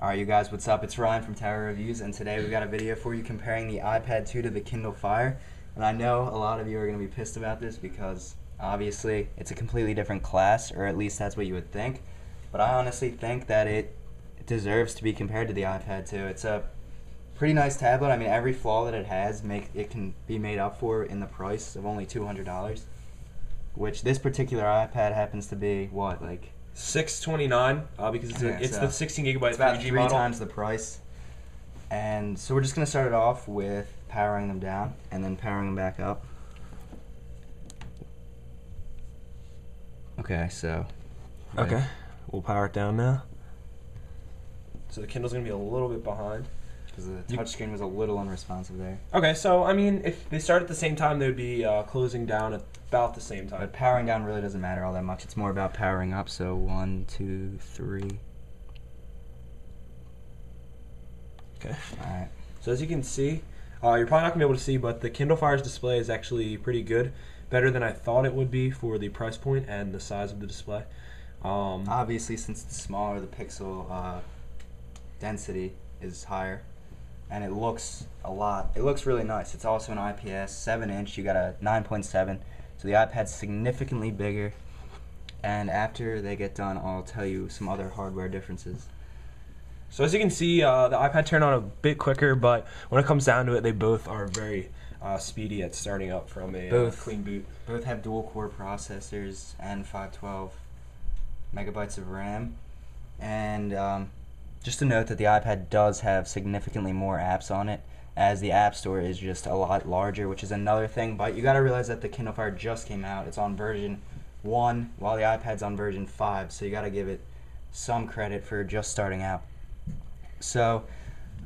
Alright you guys, what's up? It's Ryan from Tower Reviews, and today we got a video for you comparing the iPad 2 to the Kindle Fire. And I know a lot of you are going to be pissed about this because obviously it's a completely different class, or at least that's what you would think. But I honestly think that it deserves to be compared to the iPad 2. It's a pretty nice tablet. I mean, every flaw that it has, it can be made up for in the price of only $200, which this particular iPad happens to be, what, like $629 because it's the 16 gigabyte it's about 3G three model. times the price. And so we're just going to start it off with powering them down and then powering them back up. Okay, so Okay, we'll power it down now. So the Kindle's going to be a little bit behind. Because the touchscreen was a little unresponsive there. Okay, so I mean, if they start at the same time, they would be closing down at about the same time. But powering down really doesn't matter all that much. It's more about powering up. So 1, 2, 3. Okay. Alright. So as you can see, you're probably not going to be able to see, but the Kindle Fire's display is actually pretty good. Better than I thought it would be for the price point and the size of the display. Obviously, since it's smaller, the pixel density is higher. And it looks really nice. It's also an IPS, 7-inch. You got a 9.7. So the iPad's significantly bigger. And after they get done, I'll tell you some other hardware differences. So as you can see, the iPad turned on a bit quicker, but when it comes down to it, they both are very speedy at starting up from a clean boot. Both have dual-core processors and 512 megabytes of RAM. And just to note that the iPad does have significantly more apps on it, as the App Store is just a lot larger, which is another thing. But you got to realize that the Kindle Fire just came out. It's on version 1, while the iPad's on version 5. So you got to give it some credit for just starting out. So,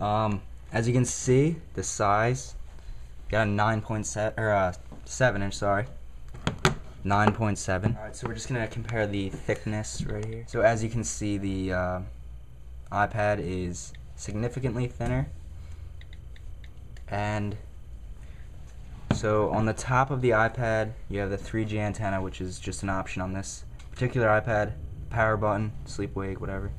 as you can see, the size got a 9.7 or 7-inch. Sorry, 9.7. All right, so we're just gonna compare the thickness right here. So as you can see, the iPad is significantly thinner, and so on the top of the iPad you have the 3G antenna, which is just an option on this particular iPad. Power button, sleep, wake, whatever.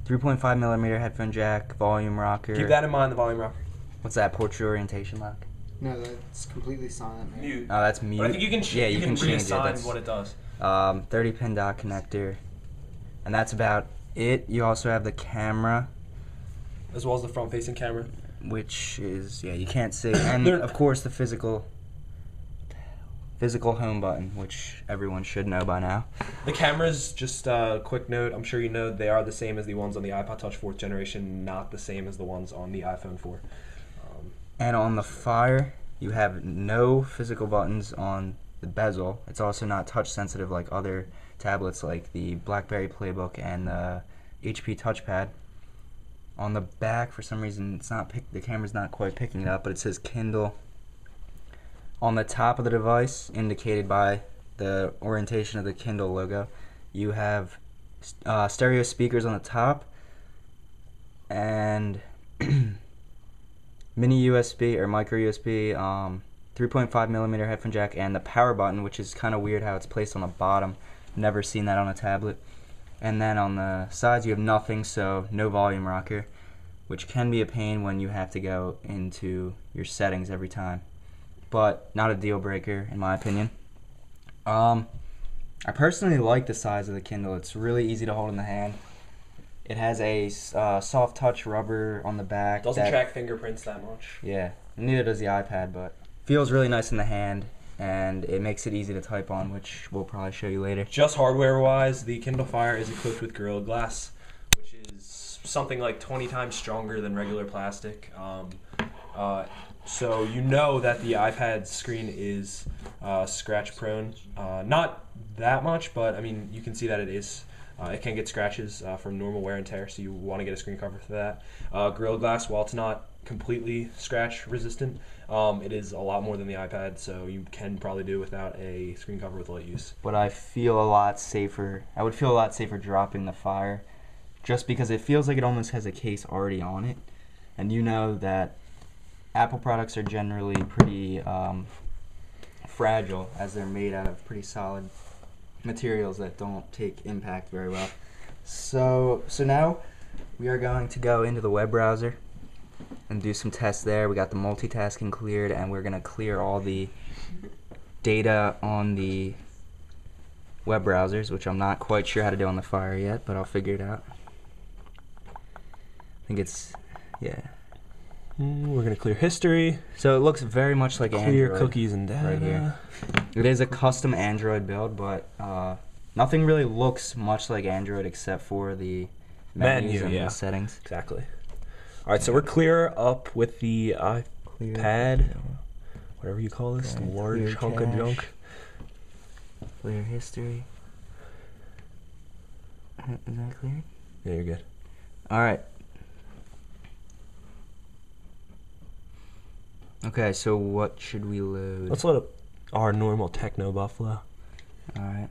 3.5mm headphone jack, volume rocker. Keep that in mind, the volume rocker. What's that? Portrait orientation lock? No, that's completely silent. Man. Mute. Oh, that's mute. But I think you can you can change it. reassign what it does. 30-pin dock connector, and that's about it. You also have the camera, As well as the front-facing camera. which is, you can't see, and of course the physical home button, which everyone should know by now. The cameras, just a quick note, I'm sure you know they are the same as the ones on the iPod Touch 4th generation, not the same as the ones on the iPhone 4. And on the Fire, you have no physical buttons on the bezel. It's also not touch sensitive like other tablets like the BlackBerry Playbook and the HP touchpad. On the back, for some reason, it's not the camera's not quite picking it up, but it says Kindle on the top of the device, indicated by the orientation of the Kindle logo. You have stereo speakers on the top, and mini USB or micro USB, 3.5mm headphone jack, and the power button, which is kind of weird how it's placed on the bottom. Never seen that on a tablet. And then on the sides you have nothing, so no volume rocker, which can be a pain when you have to go into your settings every time, but not a deal breaker in my opinion. I personally like the size of the Kindle. It's really easy to hold in the hand. It has a soft touch rubber on the back. Doesn't track fingerprints that much. Yeah, neither does the iPad, but feels really nice in the hand, and it makes it easy to type on, which we'll probably show you later. Just hardware-wise, the Kindle Fire is equipped with Gorilla Glass, which is something like 20 times stronger than regular plastic. So you know that the iPad screen is scratch-prone. Not that much, but I mean, you can see that it is. It can get scratches from normal wear and tear, so you want to get a screen cover for that. Gorilla Glass, while it's not completely scratch resistant, it is a lot more than the iPad, so you can probably do without a screen cover with light use. But I feel a lot safer. I would feel a lot safer dropping the Fire, just because it feels like it almost has a case already on it. And you know that Apple products are generally pretty fragile, as they're made out of pretty solid materials that don't take impact very well. So now we are going to go into the web browser and do some tests there. We got the multitasking cleared, and we're going to clear all the data on the web browsers, which I'm not quite sure how to do on the Fire yet, but I'll figure it out. I think it's, yeah. We're going to clear history. So it looks very much like Clear Android cookies and data. right here. It is a custom Android build, but nothing really looks much like Android except for the menus and the settings. Exactly. All right, so we're clear up with the iPad, whatever you call this, Okay, large clear hunk of cache. junk. Clear history. Is that clear? Yeah, you're good. All right. Okay, so what should we load? Let's load up our normal Techno Buffalo. All right.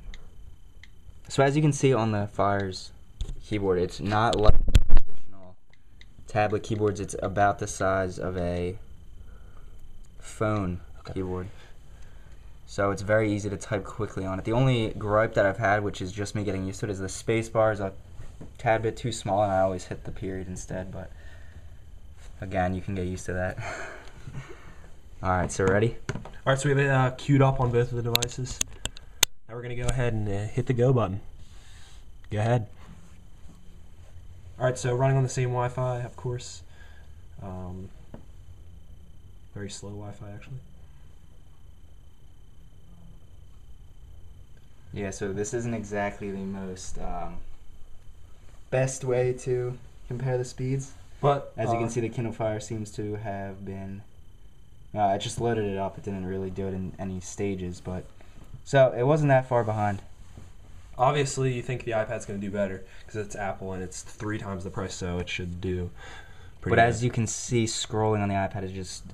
So as you can see on the Fire's keyboard, it's not like traditional tablet keyboards. It's about the size of a phone keyboard. So it's very easy to type quickly on it. The only gripe that I've had, which is just me getting used to it, is the space bar is a tad bit too small, and I always hit the period instead. But again, you can get used to that. All right, so ready? All right, so we have it queued up on both of the devices. Now we're going to go ahead and hit the go button. Go ahead. All right, so running on the same Wi-Fi, of course. Very slow Wi-Fi, actually. Yeah, so this isn't exactly the most best way to compare the speeds. But As you can see, the Kindle Fire seems to have been... I just loaded it up. It didn't really do it in any stages, but... So, it wasn't that far behind. obviously you think the iPad's going to do better because it's Apple and it's 3 times the price, so it should do pretty But good. as you can see, scrolling on the iPad is just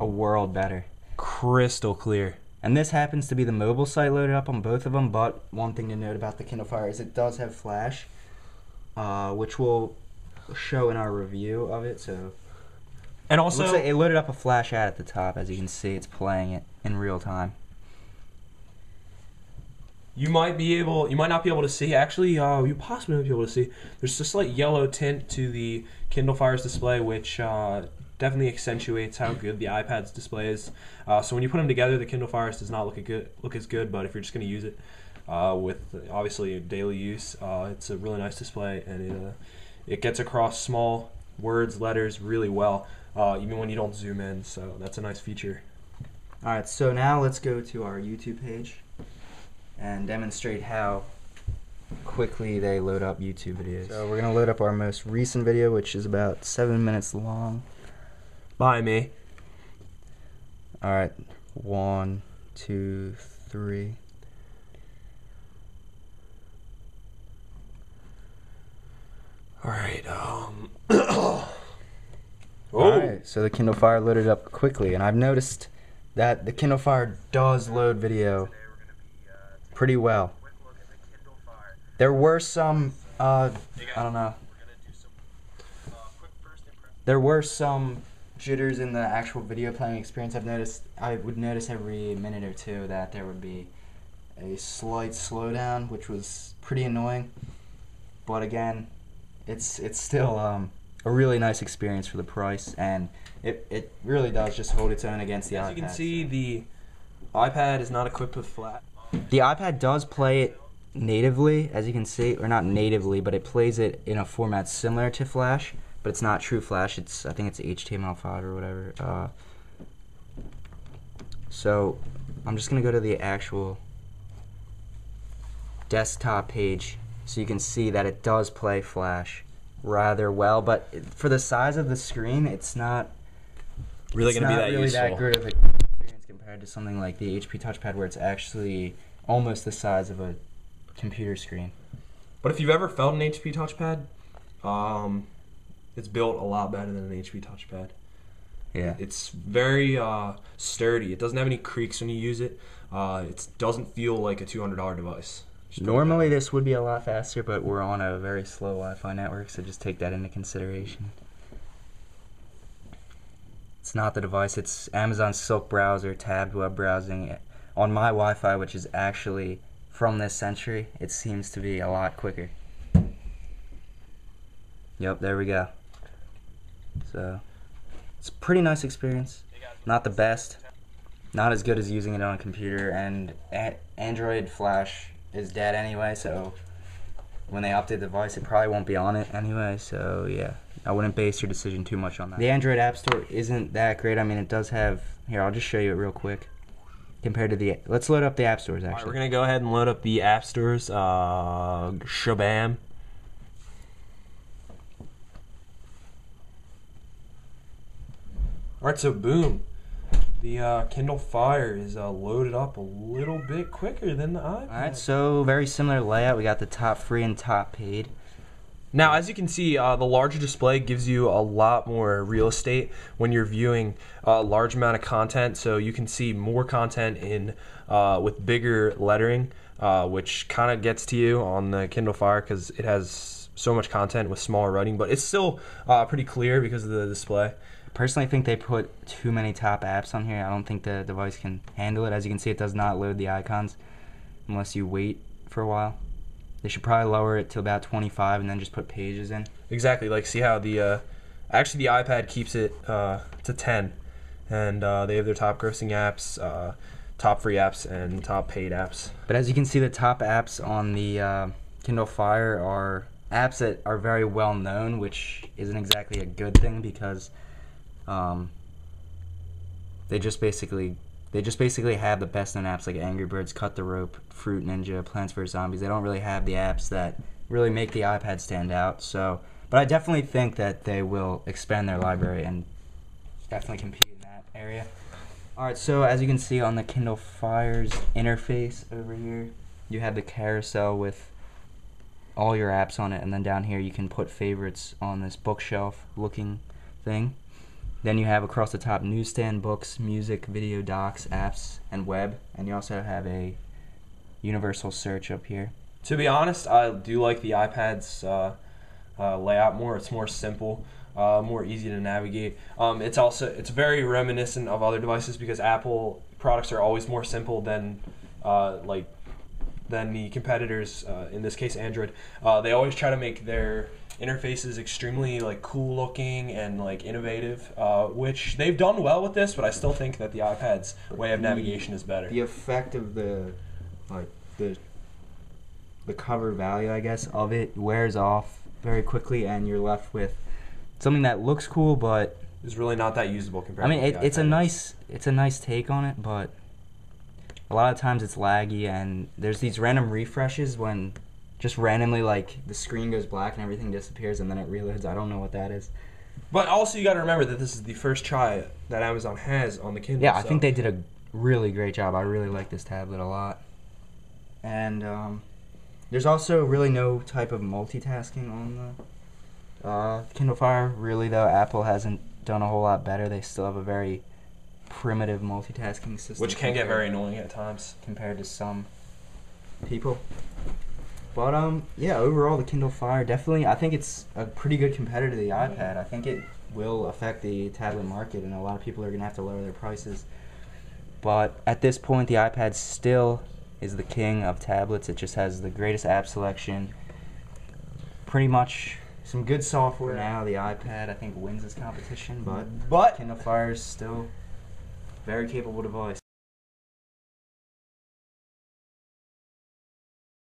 a world better. Crystal clear. And this happens to be the mobile site loaded up on both of them, but one thing to note about the Kindle Fire is it does have Flash, which we'll show in our review of it. So, And it also, looks like it loaded up a Flash ad at the top. As you can see, it's playing it in real time. you might not be able to see. Actually, you possibly might be able to see. There's a slight yellow tint to the Kindle Fire's display, which definitely accentuates how good the iPad's display is. So when you put them together, the Kindle Fire's does not look as good. But if you're just going to use it with obviously daily use, it's a really nice display, and it gets across small words, letters really well, even when you don't zoom in. So that's a nice feature. All right, so now let's go to our YouTube page and demonstrate how quickly they load up YouTube videos. So we're going to load up our most recent video, which is about 7 minutes long. By me. All right, 1, 2, 3. All right. All right, so the Kindle Fire loaded up quickly, and I've noticed that the Kindle Fire does load video pretty well. There were some, I don't know. There were some jitters in the actual video playing experience. I would notice every minute or two that there would be a slight slowdown, which was pretty annoying. But again, it's still a really nice experience for the price, and it really does just hold its own against the iPad. As you can see, the iPad is not equipped with Flash. The iPad does play it natively, as you can see, or not natively, but it plays it in a format similar to Flash, but it's not true Flash. I think it's HTML5 or whatever. So I'm just gonna go to the actual desktop page so you can see that it does play Flash rather well, but for the size of the screen, it's not Really going to be that really useful. that good of an experience compared to something like the HP touchpad, where it's actually almost the size of a computer screen. But if you've ever felt an HP touchpad, it's built a lot better than an HP touchpad. Yeah. It's very sturdy. It doesn't have any creaks when you use it. It doesn't feel like a $200 device. Normally this would be a lot faster, but we're on a very slow Wi-Fi network, so just take that into consideration. It's not the device, it's Amazon's Silk browser, tabbed web browsing. On my Wi-Fi, which is actually from this century, it seems to be a lot quicker. Yep, there we go. So it's a pretty nice experience. Not the best. Not as good as using it on a computer, and Android Flash is dead anyway, so when they update the device, it probably won't be on it anyway, so yeah. I wouldn't base your decision too much on that. The Android App Store isn't that great. I mean, it does have... Here, I'll just show you it real quick. Compared to the... Let's load up the App Stores, actually. All right, we're going to go ahead and load up the App Stores. Shabam. All right, so boom. The Kindle Fire is loaded up a little bit quicker than the iPad. Alright, so very similar layout. We got the top free and top paid. Now, as you can see, the larger display gives you a lot more real estate when you're viewing a large amount of content. So you can see more content in with bigger lettering, which kind of gets to you on the Kindle Fire because it has so much content with smaller writing. But it's still pretty clear because of the display. Personally, I think they put too many top apps on here. I don't think the device can handle it. As you can see, it does not load the icons unless you wait for a while. They should probably lower it to about 25 and then just put pages in. Exactly. Like, see how the actually the iPad keeps it to 10, and they have their top grossing apps, top free apps, and top paid apps. But as you can see, the top apps on the Kindle Fire are apps that are very well known, which isn't exactly a good thing because they just basically have the best known apps like Angry Birds, Cut the Rope, Fruit Ninja, Plants vs Zombies. They don't really have the apps that really make the iPad stand out. So, but I definitely think that they will expand their library and definitely compete in that area. All right, so as you can see on the Kindle Fire's interface over here, you have the carousel with all your apps on it, and then down here you can put favorites on this bookshelf looking thing. Then you have across the top newsstand, books, music, video, docs, apps, and web. And you also have a universal search up here. To be honest, I do like the iPad's layout more. It's more simple, more easy to navigate. It's very reminiscent of other devices because Apple products are always more simple than the competitors. In this case, Android. They always try to make their interfaces extremely cool looking and innovative, which they've done well with this, but I still think that the iPad's way of navigation is better. The effect of the cover value, I guess, of it wears off very quickly, and you're left with something that looks cool, but it's really not that usable compared. I mean, to the it's a nice take on it, but a lot of times it's laggy, and there's these random refreshes when just randomly, the screen goes black and everything disappears, and then it reloads. I don't know what that is. But also, you got to remember that this is the first try that Amazon has on the Kindle. Yeah, I think they did a really great job. I really like this tablet a lot. And there's also really no type of multitasking on the Kindle Fire. Really, though, Apple hasn't done a whole lot better. They still have a very primitive multitasking system. Which can get very annoying at times. Compared to some people. But yeah, overall the Kindle Fire definitely, I think it's a pretty good competitor to the iPad. I think it will affect the tablet market, and a lot of people are going to have to lower their prices. But at this point, the iPad still is the king of tablets. It just has the greatest app selection. Pretty much some good software. Now the iPad, I think, wins this competition, but Kindle Fire is still a very capable device.